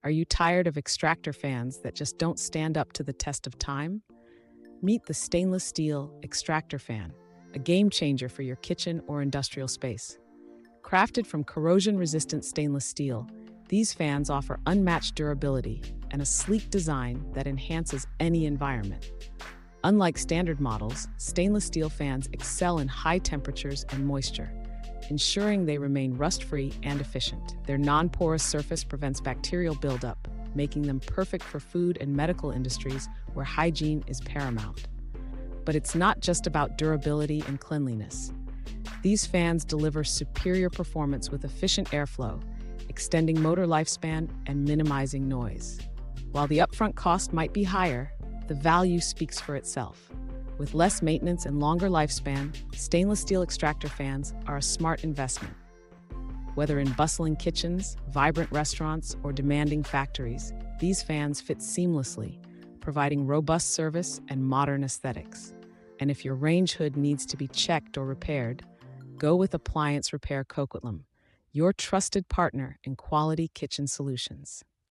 Are you tired of extractor fans that just don't stand up to the test of time? Meet the stainless steel extractor fan, a game changer for your kitchen or industrial space. Crafted from corrosion-resistant stainless steel, these fans offer unmatched durability and a sleek design that enhances any environment. Unlike standard models, stainless steel fans excel in high temperatures and moisture, ensuring they remain rust-free and efficient. Their non-porous surface prevents bacterial buildup, making them perfect for food and medical industries where hygiene is paramount. But it's not just about durability and cleanliness. These fans deliver superior performance with efficient airflow, extending motor lifespan and minimizing noise. While the upfront cost might be higher, the value speaks for itself. With less maintenance and longer lifespan, stainless steel extractor fans are a smart investment. Whether in bustling kitchens, vibrant restaurants, or demanding factories, these fans fit seamlessly, providing robust service and modern aesthetics. And if your range hood needs to be checked or repaired, go with Appliance Repair Coquitlam, your trusted partner in quality kitchen solutions.